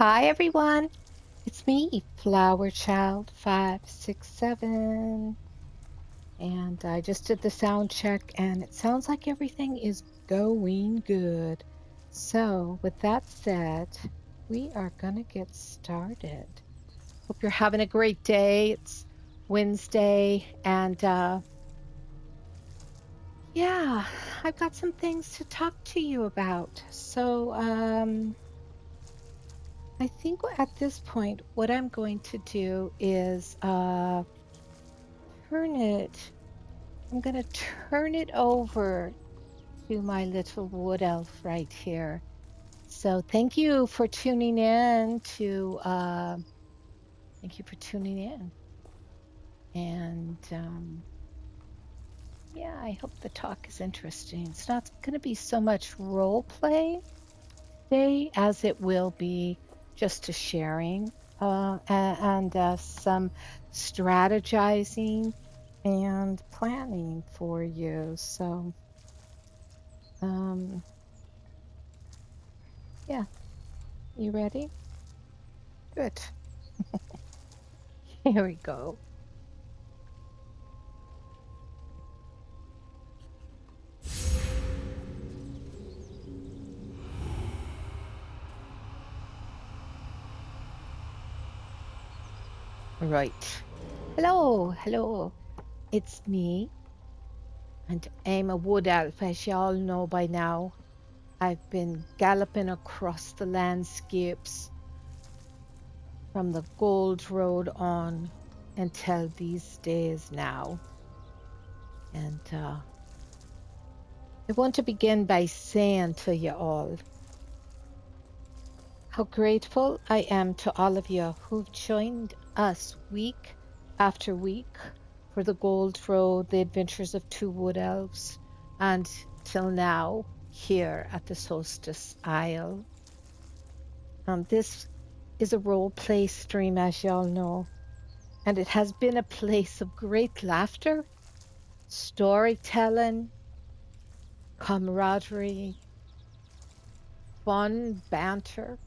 Hi everyone, it's me, Flower Child 567, and I just did the sound check and it sounds like everything is going good. So, with that said, we are gonna get started. Hope you're having a great day. It's Wednesday, and yeah, I've got some things to talk to you about. I think at this point, what I'm going to do is turn it, I'm going to turn it over to my little wood elf right here. So thank you for tuning in. And yeah, I hope the talk is interesting. It's not going to be so much role play today as it will be just a sharing and some strategizing and planning for you. So, um, yeah, you ready? Good. Here we go. Right. Hello, hello. It's me, and I'm a wood elf, as you all know by now. I've been galloping across the landscapes from the Gold Road on until these days now. And I want to begin by saying to you all how grateful I am to all of you who've joined us week after week for the Gold Road, the adventures of two wood elves, and till now here at the Solstice Isle. This is a role play stream, as y'all know, and it has been a place of great laughter, storytelling, camaraderie, fun, banter,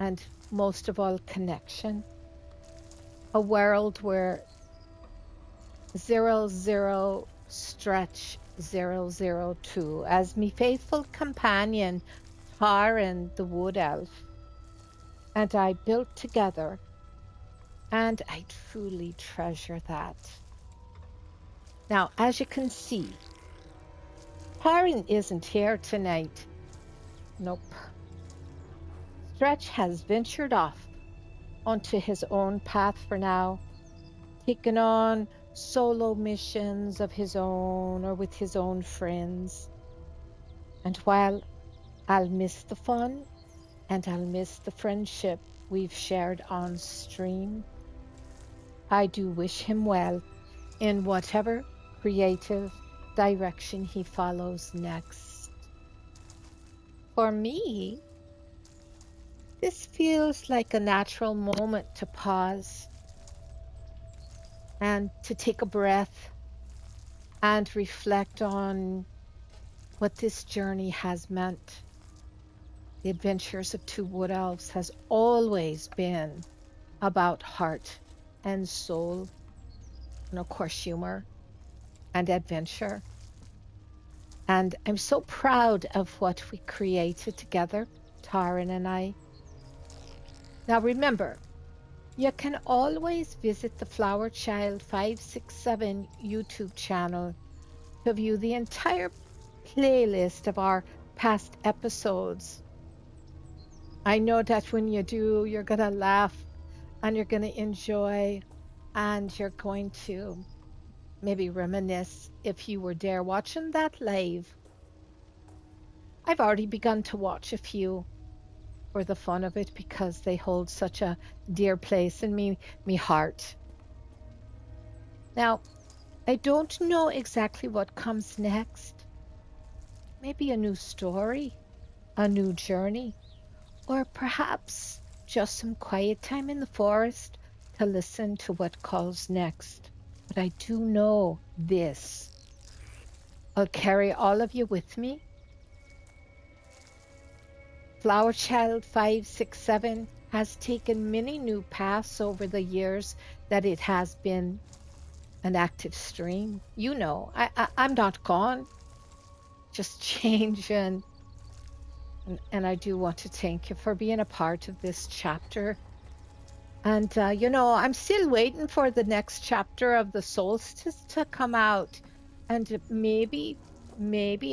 and most of all, connection. A world where 00 stretch 002 as me faithful companion, Taran the Wood Elf, and I built together, and I truly treasure that. Now, as you can see, Taran isn't here tonight. Nope. Stretch has ventured off onto his own path for now, taken on solo missions of his own or with his own friends. And while I'll miss the fun and I'll miss the friendship we've shared on stream, I do wish him well in whatever creative direction he follows next. For me, this feels like a natural moment to pause and to take a breath and reflect on what this journey has meant. The Adventures of Two Wood Elves has always been about heart and soul, and of course, humor and adventure. And I'm so proud of what we created together, Taran and I. Now, remember, you can always visit the Flower Child 567 YouTube channel to view the entire playlist of our past episodes. I know that when you do, you're going to laugh and you're going to enjoy and you're going to maybe reminisce if you were there watching that live. I've already begun to watch a few for the fun of it because they hold such a dear place in me heart. Now, I don't know exactly what comes next. Maybe a new story, a new journey, or perhaps just some quiet time in the forest to listen to what calls next. But I do know this. I'll carry all of you with me, Flower Child 567 has taken many new paths over the years that it has been an active stream. You know, I'm not gone, just changing. And I do want to thank you for being a part of this chapter. And, I'm still waiting for the next chapter of the solstice to come out. And maybe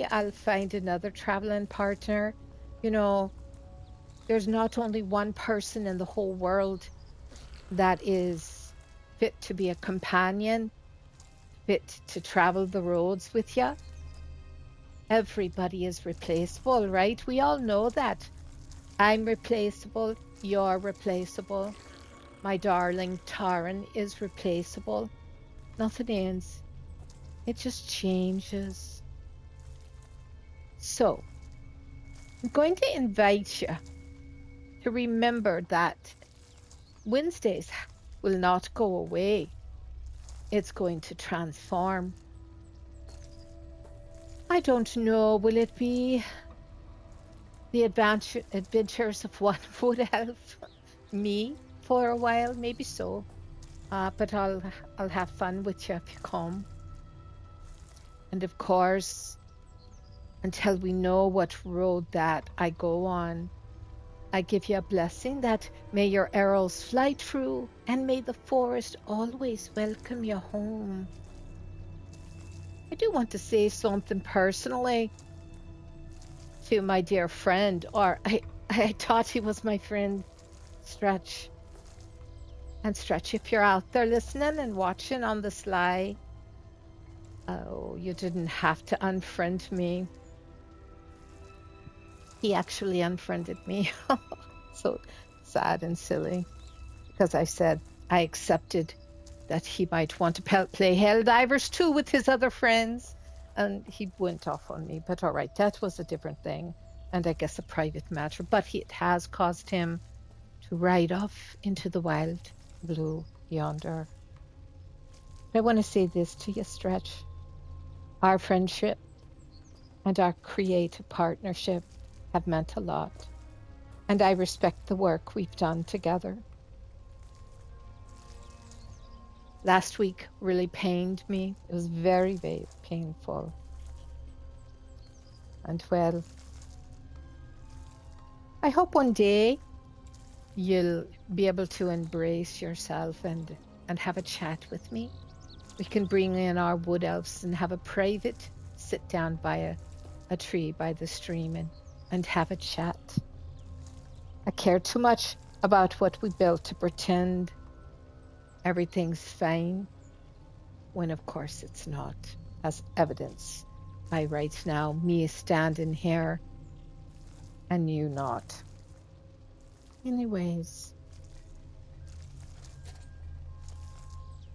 I'll find another traveling partner. You know, there's not only one person in the whole world that is fit to be a companion, fit to travel the roads with you. Everybody is replaceable, right? We all know that. I'm replaceable. You're replaceable. My darling Taryn is replaceable. Nothing ends. It just changes. So, I'm going to invite you to remember that Wednesdays will not go away. It's going to transform. I don't know, will it be the adventures of one wood elf? Me for a while, maybe so. But I'll have fun with you if you come. And of course, until we know what road that I go on, I give you a blessing that may your arrows fly true, and may the forest always welcome you home. I do want to say something personally to my dear friend, or I thought he was my friend, Stretch. And Stretch, if you're out there listening and watching on the sly, oh, you didn't have to unfriend me. He actually unfriended me. So sad and silly, because I said I accepted that he might want to play Helldivers too with his other friends, and he went off on me. But all right, that was a different thing, and I guess a private matter. But it has caused him to ride off into the wild blue yonder. But I want to say this to you, Stretch. Our friendship and our creative partnership have meant a lot, and I respect the work we've done together. Last week really pained me. It was very, very painful. And well, I hope one day you'll be able to embrace yourself and have a chat with me. We can bring in our wood elves and have a private sit down by a tree by the stream and have a chat. I care too much about what we built to pretend everything's fine, when of course it's not, as evidenced by right now me standing here and you not. Anyways,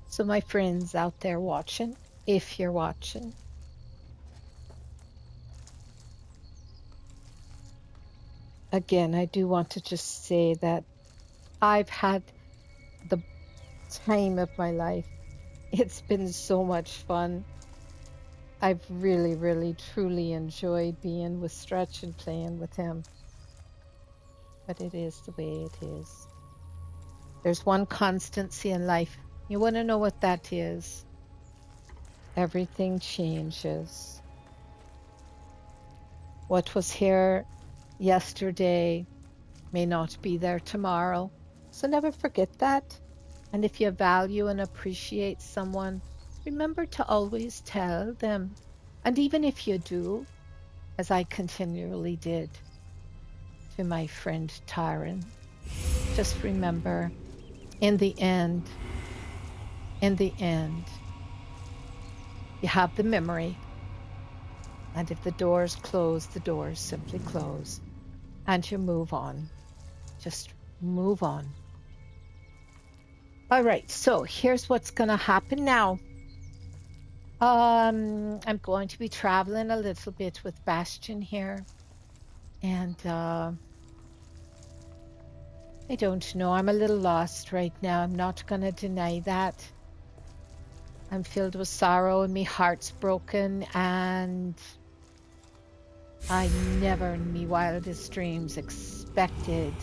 so my friends out there watching, if you're watching, again, I do want to just say that I've had the time of my life. It's been so much fun. I've really, really, truly enjoyed being with Stretch and playing with him. But it is the way it is. There's one constancy in life. You want to know what that is? Everything changes. What was here yesterday may not be there tomorrow. So never forget that. And if you value and appreciate someone, remember to always tell them. And even if you do, as I continually did to my friend Taryn, just remember, in the end, you have the memory. And if the doors close, the doors simply close. And you move on. Just move on. All right, so here's what's going to happen now. I'm going to be traveling a little bit with Bastion here. And I don't know. I'm a little lost right now. I'm not going to deny that. I'm filled with sorrow and my heart's broken. And I never in me wildest dreams expected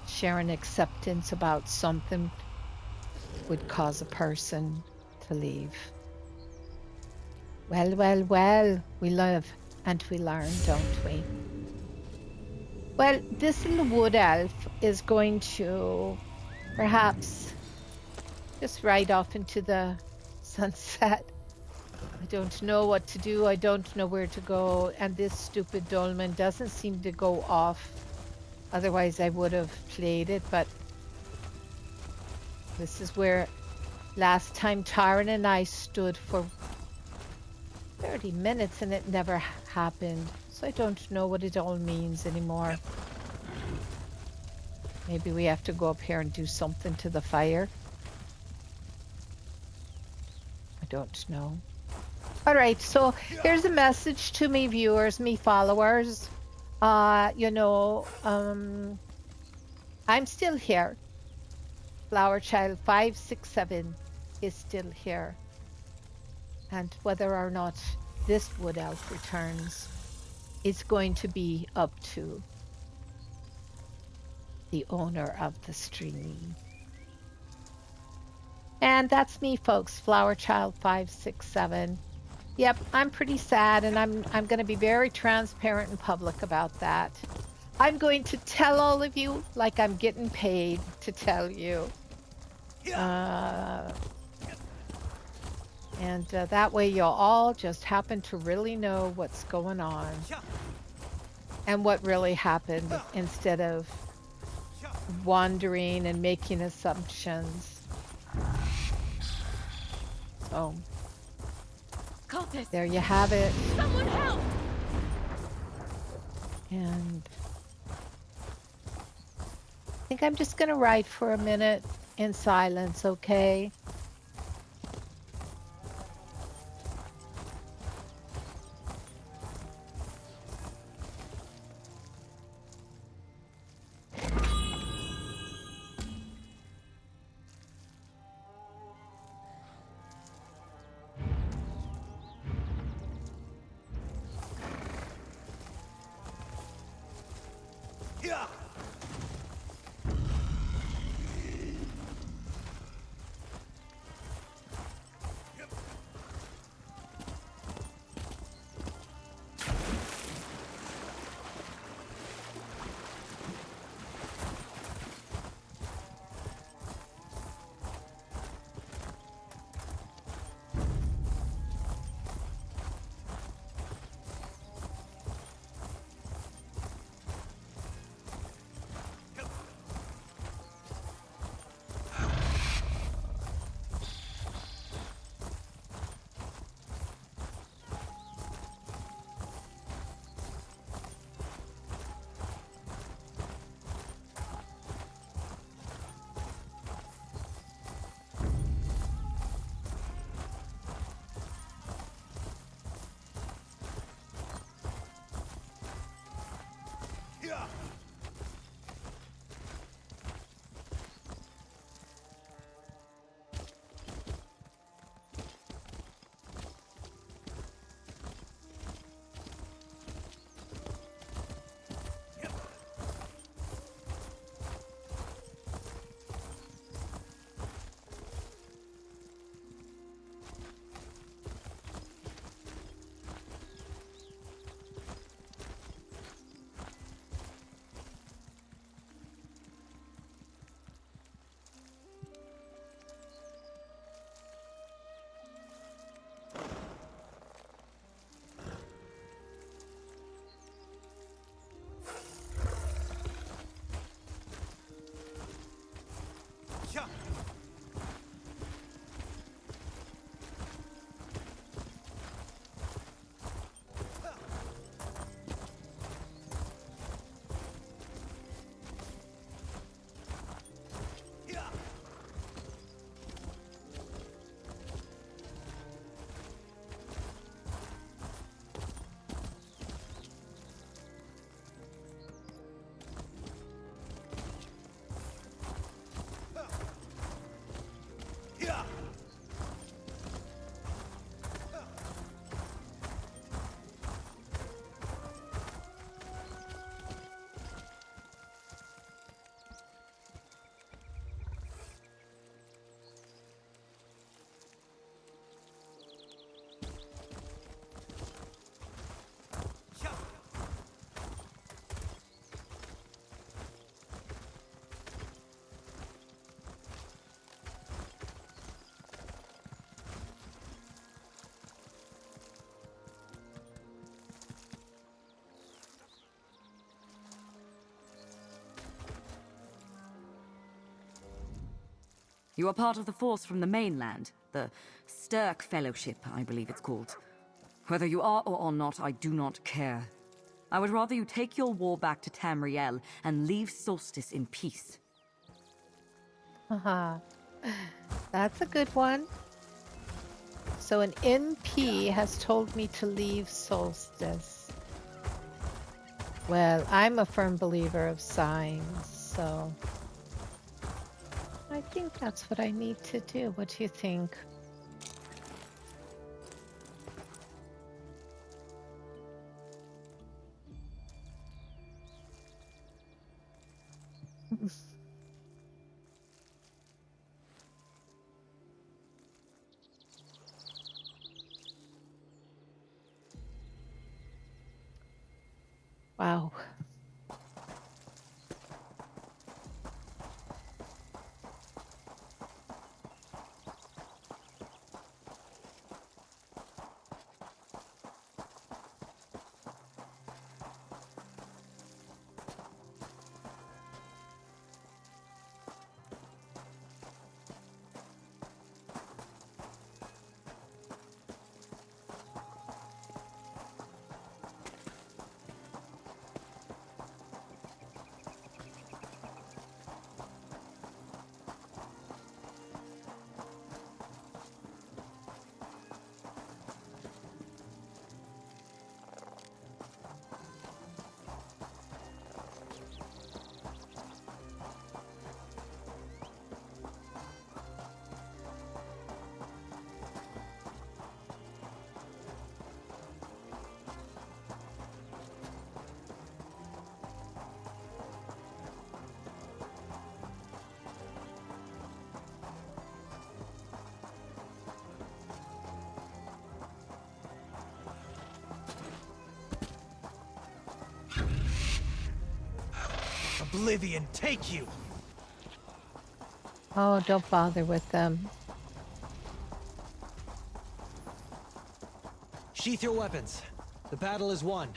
sharing acceptance about something would cause a person to leave. Well, well, well, we live and we learn, don't we? Well, this little wood elf is going to perhaps just ride off into the sunset. I don't know what to do. I don't know where to go. And this stupid dolmen doesn't seem to go off. Otherwise, I would have played it. But this is where last time Taran and I stood for 30 minutes and it never happened. So I don't know what it all means anymore. Maybe we have to go up here and do something to the fire. I don't know. All right, so here's a message to me viewers, me followers. You know, I'm still here. Flower Child 567 is still here. And whether or not this wood elf returns is going to be up to the owner of the stream. And that's me, folks, Flower Child 567. Yep, I'm pretty sad, and I'm going to be very transparent and public about that. I'm going to tell all of you like I'm getting paid to tell you. And that way you'll all just happen to really know what's going on and what really happened instead of wandering and making assumptions. So there you have it. Someone help! And I think I'm just going to write for a minute in silence, okay? You are part of the force from the mainland, the Stirk Fellowship, I believe it's called. Whether you are or are not, I do not care. I would rather you take your war back to Tamriel and leave Solstice in peace. Haha. That's a good one. So an NP has told me to leave Solstice. Well, I'm a firm believer of signs, so I think that's what I need to do. What do you think? Wow. Oblivion, take you! Oh, don't bother with them. Sheath your weapons. The battle is won.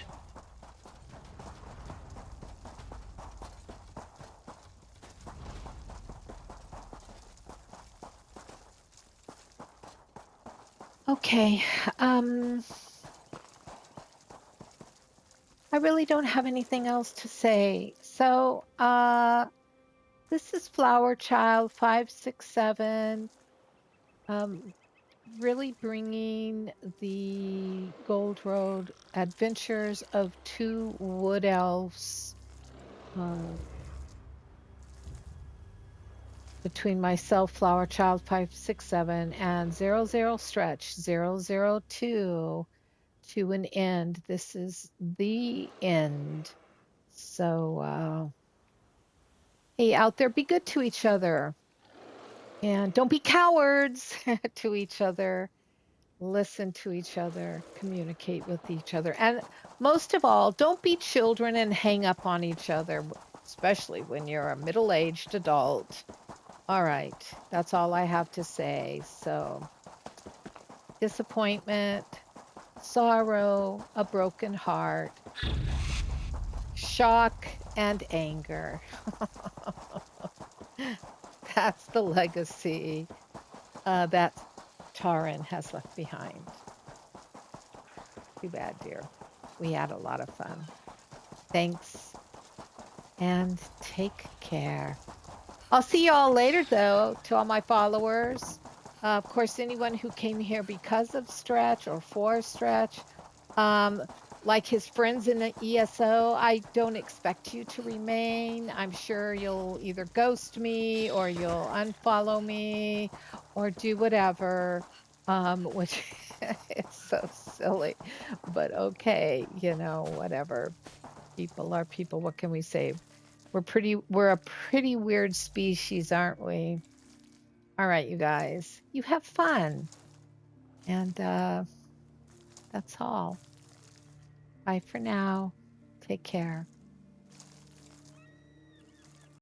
Okay. I really don't have anything else to say. So, this is Flower Child 567. Really bringing the Gold Road Adventures of Two Wood Elves between myself, Flower Child 567, and 00 Stretch 002 to an end. This is the end. So, hey, out there, be good to each other. And don't be cowards to each other. Listen to each other, communicate with each other. And most of all, don't be children and hang up on each other, especially when you're a middle-aged adult. All right, that's all I have to say. So, disappointment, sorrow, a broken heart, shock, and anger. That's the legacy that Taran has left behind. Too bad, dear. We had a lot of fun. Thanks, and take care. I'll see you all later, though, to all my followers. Of course, anyone who came here because of Stretch or for Stretch, like his friends in the ESO, I don't expect you to remain. I'm sure you'll either ghost me or you'll unfollow me or do whatever, which is so silly, but okay, whatever. People are people. What can we say? We're a pretty weird species, aren't we? All right, you guys, you have fun. And that's all. Bye for now. Take care.